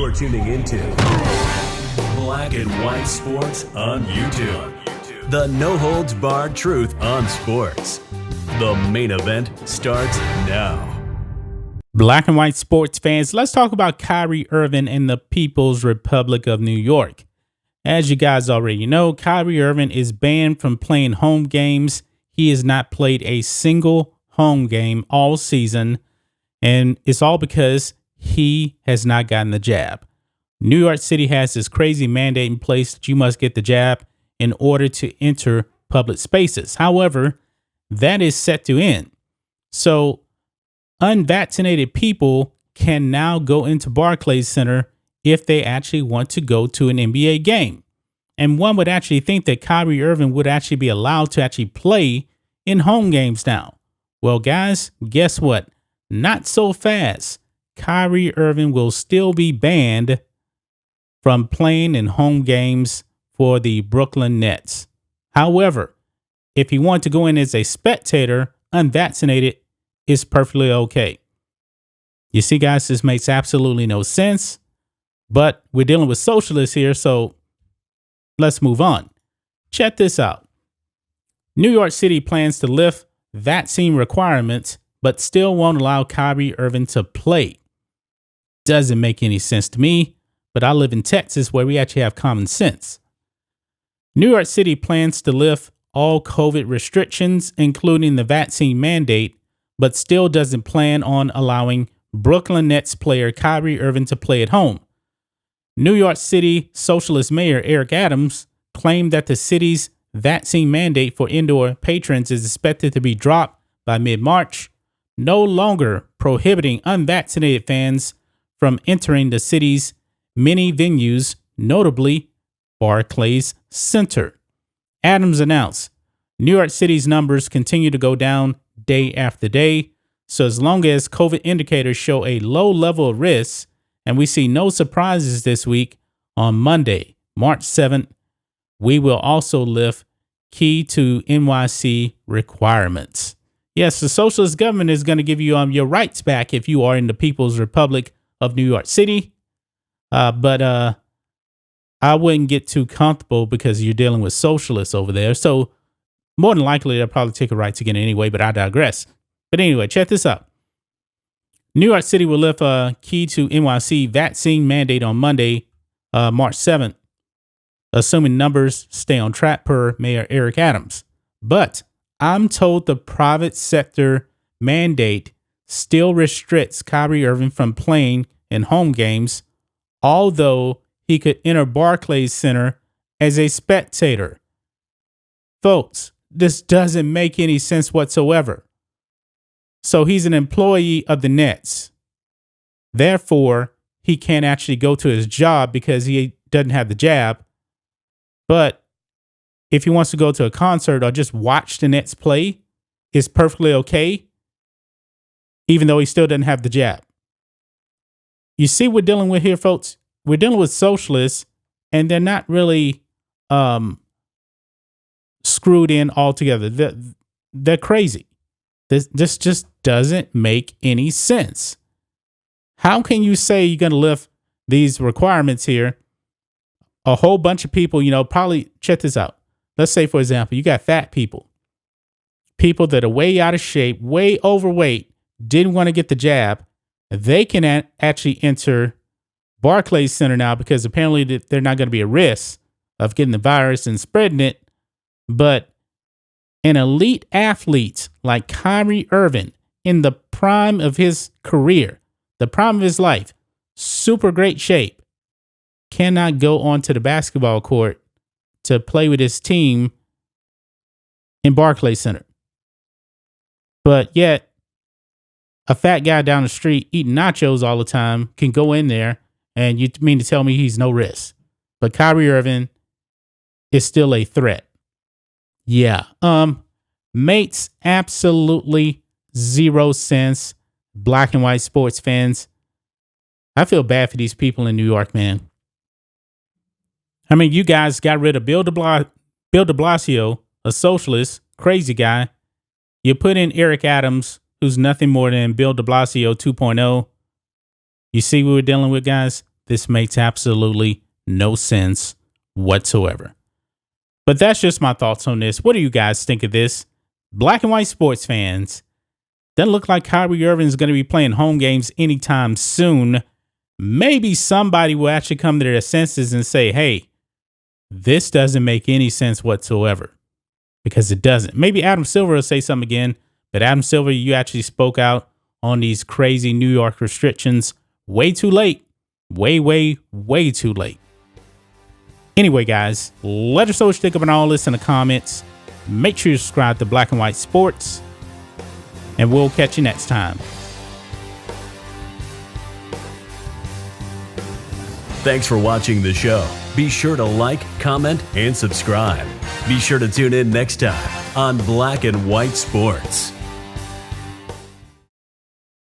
You're tuning into Black and White Sports on YouTube. The no-holds-barred truth on sports. The main event starts now. Black and white sports fans, let's talk about Kyrie Irving and the People's Republic of New York. As you guys already know, Kyrie Irving is banned from playing home games. He has not played a single home game all season, and it's all because he has not gotten the jab. New York City has this crazy mandate in place that you must get the jab in order to enter public spaces. However, that is set to end. So unvaccinated people can now go into Barclays Center if they actually want to go to an NBA game. And one would actually think that Kyrie Irving would actually be allowed to actually play in home games now. Well, guys, guess what? Not so fast. Kyrie Irving will still be banned from playing in home games for the Brooklyn Nets. However, if he wanted to go in as a spectator, unvaccinated, is perfectly okay. You see, guys, this makes absolutely no sense, but we're dealing with socialists here, so let's move on. Check this out. New York City plans to lift vaccine requirements, but still won't allow Kyrie Irving to play. Doesn't make any sense to me, but I live in Texas where we actually have common sense. New York City plans to lift all COVID restrictions, including the vaccine mandate, but still doesn't plan on allowing Brooklyn Nets player Kyrie Irving to play at home. New York City Socialist Mayor Eric Adams claimed that the city's vaccine mandate for indoor patrons is expected to be dropped by mid-March, no longer prohibiting unvaccinated fans from entering the city's many venues, notably Barclays Center. Adams announced, New York City's numbers continue to go down day after day, so as long as COVID indicators show a low level of risk, and we see no surprises this week, on Monday, March 7th, we will also lift key to NYC requirements. Yes, the socialist government is going to give you your rights back if you are in the People's Republic of New York City. But I wouldn't get too comfortable because you're dealing with socialists over there. So more than likely, they'll probably take a rights again anyway, but I digress. But anyway, check this out. New York City will lift a key to NYC vaccine mandate on Monday, March 7th, assuming numbers stay on track per Mayor Eric Adams. But I'm told the private sector mandate still restricts Kyrie Irving from playing in home games, although he could enter Barclays Center as a spectator. Folks, this doesn't make any sense whatsoever. So he's an employee of the Nets. Therefore, he can't actually go to his job because he doesn't have the jab. But if he wants to go to a concert or just watch the Nets play, it's perfectly okay, even though he still doesn't have the jab. You see what we're dealing with here, folks? We're dealing with socialists, and they're not really screwed in altogether. They're crazy. This just doesn't make any sense. How can you say you're going to lift these requirements here? A whole bunch of people, probably check this out. Let's say, for example, you got fat people that are way out of shape, way overweight, didn't want to get the jab. They can actually enter Barclays Center now because apparently they're not going to be a risk of getting the virus and spreading it. But an elite athlete like Kyrie Irving in the prime of his career, the prime of his life, super great shape, cannot go onto the basketball court to play with his team in Barclays Center. But yet, a fat guy down the street eating nachos all the time can go in there, and you mean to tell me he's no risk. But Kyrie Irving is still a threat. Yeah. Makes absolutely zero sense. Black and white sports fans. I feel bad for these people in New York, man. I mean, you guys got rid of Bill de Blasio, a socialist, crazy guy. You put in Eric Adams, who's nothing more than Bill de Blasio 2.0. You see what we're dealing with, guys? This makes absolutely no sense whatsoever. But that's just my thoughts on this. What do you guys think of this? Black and white sports fans, doesn't look like Kyrie Irving is going to be playing home games anytime soon. Maybe somebody will actually come to their senses and say, hey, this doesn't make any sense whatsoever. Because it doesn't. Maybe Adam Silver will say something again. But Adam Silver, you actually spoke out on these crazy New York restrictions way too late. Way too late. Anyway, guys, let us know what you think about all this in the comments. Make sure you subscribe to Black and White Sports. And we'll catch you next time. Thanks for watching the show. Be sure to like, comment, and subscribe. Be sure to tune in next time on Black and White Sports.